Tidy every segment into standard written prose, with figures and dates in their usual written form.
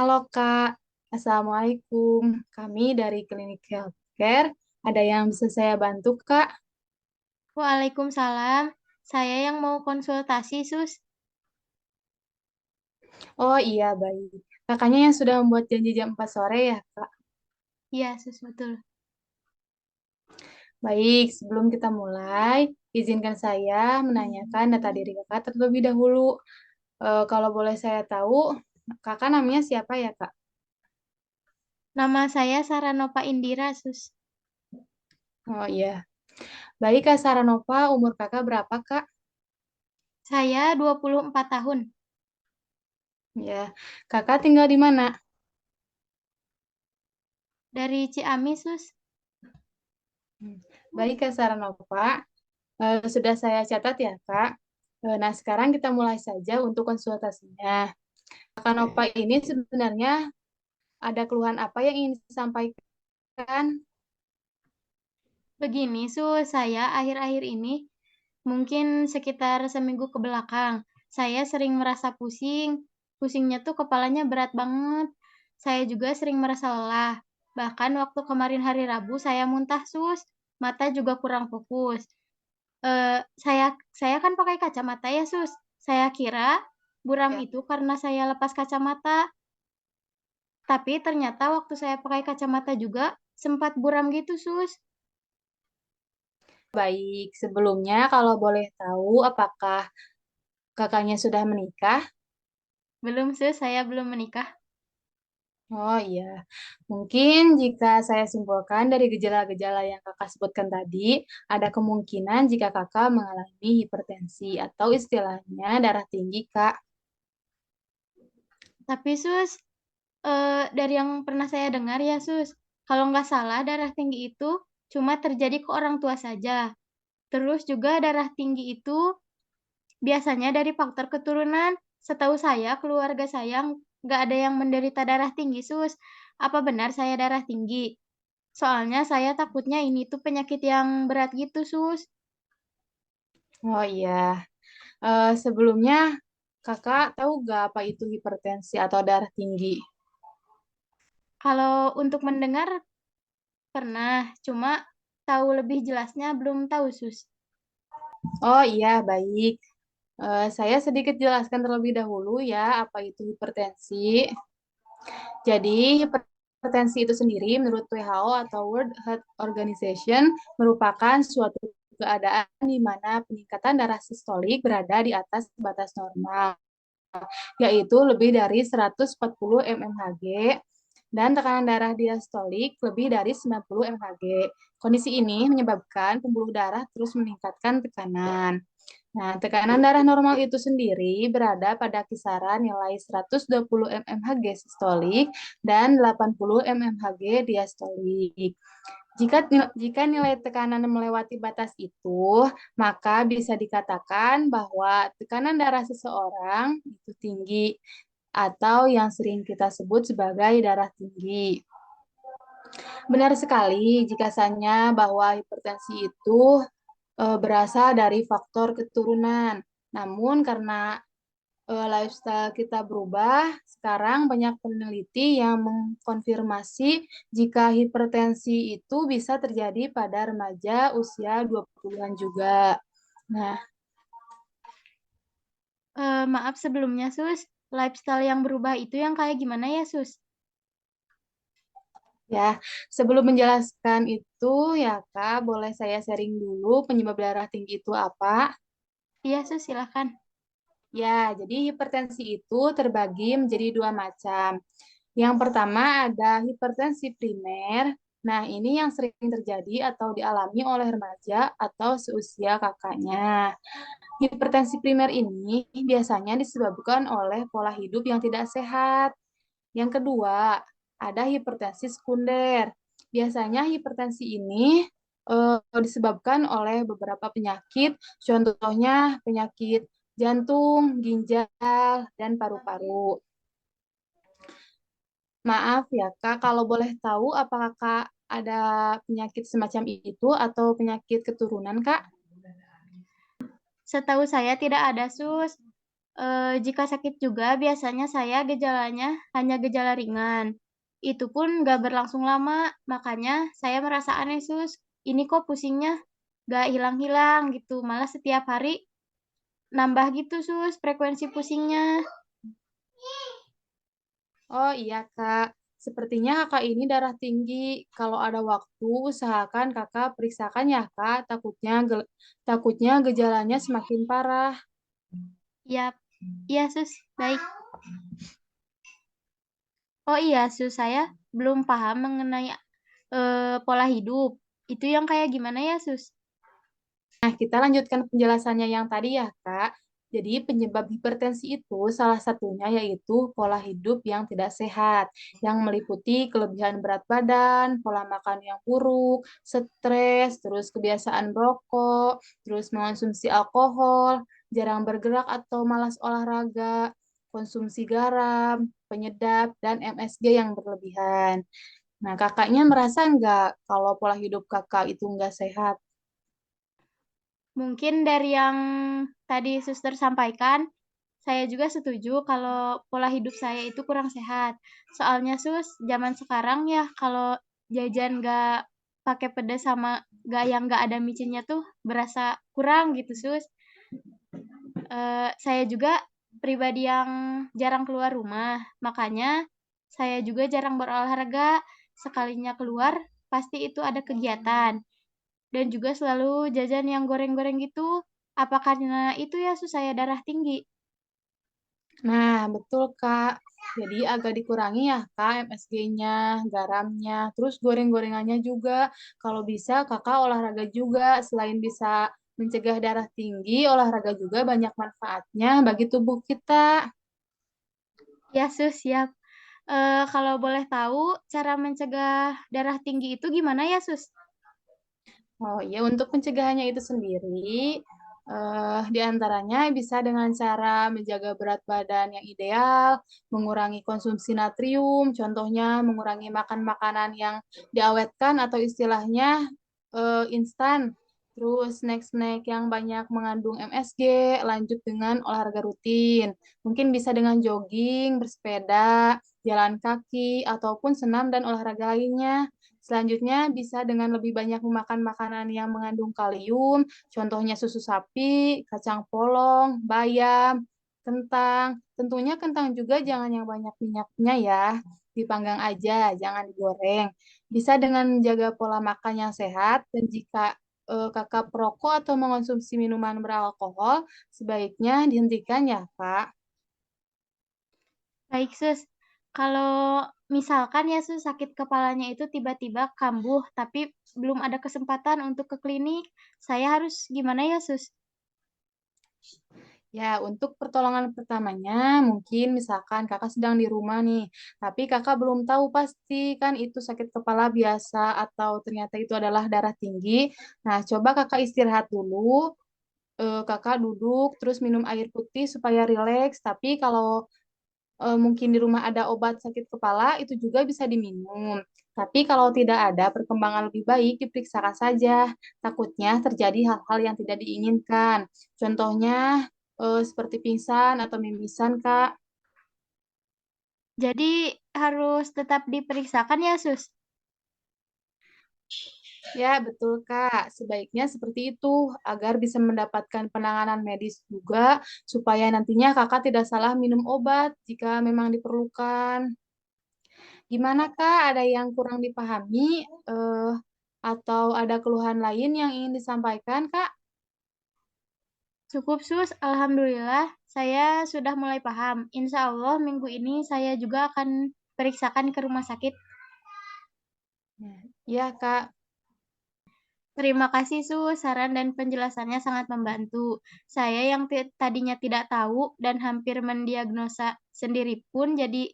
Halo Kak, Assalamualaikum. Kami dari Klinik Healthcare. Ada yang bisa saya bantu Kak? Waalaikumsalam. Saya yang mau konsultasi, Sus. Oh iya, baik. Kakaknya yang sudah membuat janji jam 4 sore ya Kak? Iya, Sus, betul. Baik, sebelum kita mulai, izinkan saya menanyakan data diri Kakak terlebih dahulu. Kalau boleh saya tahu, Kakak namanya siapa ya Kak? Nama saya Saranova Indira, Sus. Oh iya. Baik Kak Saranova, umur Kakak berapa Kak? Saya 24 tahun, Ya, Kakak tinggal di mana? dari Ciamis, Sus. Hmm. Baik Kak Saranova. Sudah saya catat ya, Kak. Nah, sekarang kita mulai saja untuk konsultasinya. Kak Nova ini sebenarnya ada keluhan apa yang ingin disampaikan? Begini, Sus, saya akhir-akhir ini, mungkin sekitar seminggu ke belakang, saya sering merasa pusing. Pusingnya tuh kepalanya berat banget. Saya juga sering merasa lelah. Bahkan waktu kemarin hari Rabu saya muntah, Sus. Mata juga kurang fokus. Saya kan pakai kacamata ya, Sus. Saya kira buram Ya, itu karena saya lepas kacamata, tapi ternyata waktu saya pakai kacamata juga sempat buram gitu, Sus. baik. Sebelumnya, kalau boleh tahu, apakah kakaknya sudah menikah? Belum, Sus, saya belum menikah. Oh iya, mungkin jika saya simpulkan dari gejala-gejala yang kakak sebutkan tadi, ada kemungkinan jika kakak mengalami hipertensi atau istilahnya darah tinggi, Kak. Tapi, Sus, dari yang pernah saya dengar ya, Sus, kalau nggak salah darah tinggi itu cuma terjadi ke orang tua saja. Terus juga darah tinggi itu biasanya dari faktor keturunan. Setahu saya, keluarga saya nggak ada yang menderita darah tinggi, Sus. Apa benar saya darah tinggi? Soalnya saya takutnya ini tuh penyakit yang berat gitu, Sus. Oh iya. Sebelumnya kakak tahu gak apa itu hipertensi atau darah tinggi? Kalau untuk mendengar pernah, cuma tahu lebih jelasnya belum tahu, Sus. Oh iya, baik. Saya sedikit jelaskan terlebih dahulu ya apa itu hipertensi. Jadi hipertensi itu sendiri menurut WHO atau World Health Organization merupakan suatu keadaan di mana peningkatan darah sistolik berada di atas batas normal, yaitu lebih dari 140 mmHg dan tekanan darah diastolik lebih dari 90 mmHg. Kondisi ini menyebabkan pembuluh darah terus meningkatkan tekanan. Nah, tekanan darah normal itu sendiri berada pada kisaran nilai 120 mmHg sistolik dan 80 mmHg diastolik. Jika nilai tekanan melewati batas itu, maka bisa dikatakan bahwa tekanan darah seseorang itu tinggi atau yang sering kita sebut sebagai darah tinggi. Benar sekali jika sanya bahwa hipertensi itu berasal dari faktor keturunan. Namun karena lifestyle kita berubah, sekarang banyak peneliti yang mengkonfirmasi jika hipertensi itu bisa terjadi pada remaja usia 20-an juga. Nah, Maaf sebelumnya, Sus. Lifestyle yang berubah itu yang kayak gimana ya, Sus? ya, sebelum menjelaskan itu ya Kak, boleh saya sharing dulu penyebab darah tinggi itu apa? Iya, Sus, silakan. Ya, jadi hipertensi itu terbagi menjadi dua macam. Yang pertama ada hipertensi primer. Nah, ini yang sering terjadi atau dialami oleh remaja atau seusia kakaknya. Hipertensi primer ini biasanya disebabkan oleh pola hidup yang tidak sehat. Yang kedua, ada hipertensi sekunder. Biasanya hipertensi ini disebabkan oleh beberapa penyakit, contohnya penyakit jantung, ginjal, dan paru-paru. Maaf ya Kak, kalau boleh tahu apakah Kak ada penyakit semacam itu atau penyakit keturunan Kak? Setahu saya tidak ada, Sus. Jika sakit juga biasanya saya gejalanya hanya gejala ringan. Itu pun nggak berlangsung lama, makanya saya merasa aneh, Sus. Ini kok pusingnya nggak hilang-hilang gitu, malah setiap hari nambah gitu, Sus, frekuensi pusingnya. Oh iya, Kak. Sepertinya Kakak ini darah tinggi. Kalau ada waktu, usahakan Kakak periksakan ya, Kak. Takutnya gejalanya semakin parah. Yap, iya, Sus, baik. Oh iya, Sus, saya belum paham mengenai pola hidup. Itu yang kayak gimana ya, Sus? Nah, kita lanjutkan penjelasannya yang tadi ya, Kak. Jadi, penyebab hipertensi itu salah satunya yaitu pola hidup yang tidak sehat, yang meliputi kelebihan berat badan, pola makan yang buruk, stres, terus kebiasaan merokok, terus mengonsumsi alkohol, jarang bergerak atau malas olahraga, konsumsi garam, penyedap, dan MSG yang berlebihan. Nah, kakaknya merasa nggak kalau pola hidup kakak itu nggak sehat? Mungkin dari yang tadi Suster sampaikan, saya juga setuju kalau pola hidup saya itu kurang sehat. Soalnya Sus, zaman sekarang ya kalau jajan nggak pakai pedas sama yang nggak ada micinnya tuh berasa kurang gitu Sus. Saya juga pribadi yang jarang keluar rumah, makanya saya juga jarang berolahraga. Sekalinya keluar, pasti itu ada kegiatan. Dan juga selalu jajan yang goreng-goreng gitu. Apa karena itu ya Sus saya darah tinggi? Nah, betul, Kak. Jadi agak dikurangi ya, Kak, MSG-nya, garamnya, terus goreng-gorengannya juga. Kalau bisa, Kakak olahraga juga. Selain bisa mencegah darah tinggi, olahraga juga banyak manfaatnya bagi tubuh kita. Ya Sus, siap. Kalau boleh tahu cara mencegah darah tinggi itu gimana ya Sus? Oh iya, untuk pencegahannya itu sendiri, di antaranya bisa dengan cara menjaga berat badan yang ideal, mengurangi konsumsi natrium, contohnya mengurangi makan makanan yang diawetkan atau istilahnya instan, terus snack-snack yang banyak mengandung MSG, lanjut dengan olahraga rutin. Mungkin bisa dengan jogging, bersepeda, jalan kaki, ataupun senam dan olahraga lainnya. Selanjutnya bisa dengan lebih banyak memakan makanan yang mengandung kalium, contohnya susu sapi, kacang polong, bayam, kentang. Tentunya kentang juga jangan yang banyak minyaknya ya, dipanggang aja, jangan digoreng. Bisa dengan menjaga pola makan yang sehat dan jika kakak perokok atau mengonsumsi minuman beralkohol, sebaiknya dihentikan ya, Kak. Baik Sus, kalau misalkan ya Sus sakit kepalanya itu tiba-tiba kambuh tapi belum ada kesempatan untuk ke klinik, saya harus gimana ya Sus? Ya, untuk pertolongan pertamanya, mungkin misalkan kakak sedang di rumah nih, tapi kakak belum tahu pasti kan itu sakit kepala biasa atau ternyata itu adalah darah tinggi. Nah, coba kakak istirahat dulu, kakak duduk, terus minum air putih supaya rileks. Tapi kalau mungkin di rumah ada obat sakit kepala, itu juga bisa diminum. Tapi kalau tidak ada perkembangan lebih baik, diperiksakan saja. Takutnya terjadi hal-hal yang tidak diinginkan. Contohnya seperti pingsan atau mimisan, Kak. Jadi harus tetap diperiksakan ya Sus? Ya, betul, Kak. Sebaiknya seperti itu agar bisa mendapatkan penanganan medis juga supaya nantinya Kakak tidak salah minum obat jika memang diperlukan. Gimana, Kak? Ada yang kurang dipahami atau ada keluhan lain yang ingin disampaikan, Kak? Cukup Sus, Alhamdulillah saya sudah mulai paham. Insya Allah minggu ini saya juga akan periksakan ke rumah sakit. Ya, Kak. Terima kasih Su, saran dan penjelasannya sangat membantu. Saya yang tadinya tidak tahu dan hampir mendiagnosa sendiri pun jadi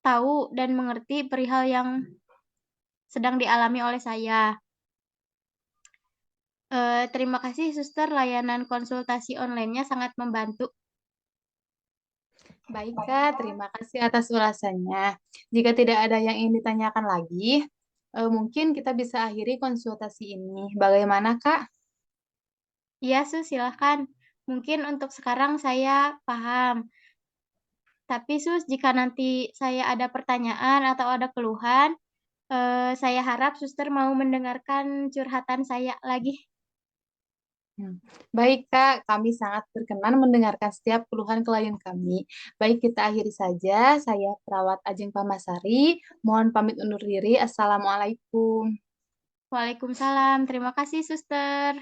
tahu dan mengerti perihal yang sedang dialami oleh saya. Terima kasih Suster, layanan konsultasi online-nya sangat membantu. Baik, Kak. Terima kasih atas ulasannya. Jika tidak ada yang ingin ditanyakan lagi, mungkin kita bisa akhiri konsultasi ini. Bagaimana, Kak? Iya Sus, silahkan. Mungkin untuk sekarang saya paham. Tapi Sus, jika nanti saya ada pertanyaan atau ada keluhan, saya harap suster mau mendengarkan curhatan saya lagi. Hmm. Baik, Kak, kami sangat berkenan mendengarkan setiap keluhan klien kami. Baik, kita akhiri saja. Saya Perawat Ajeng Pamasari. Mohon pamit undur diri. Assalamualaikum. Waalaikumsalam. Terima kasih, suster.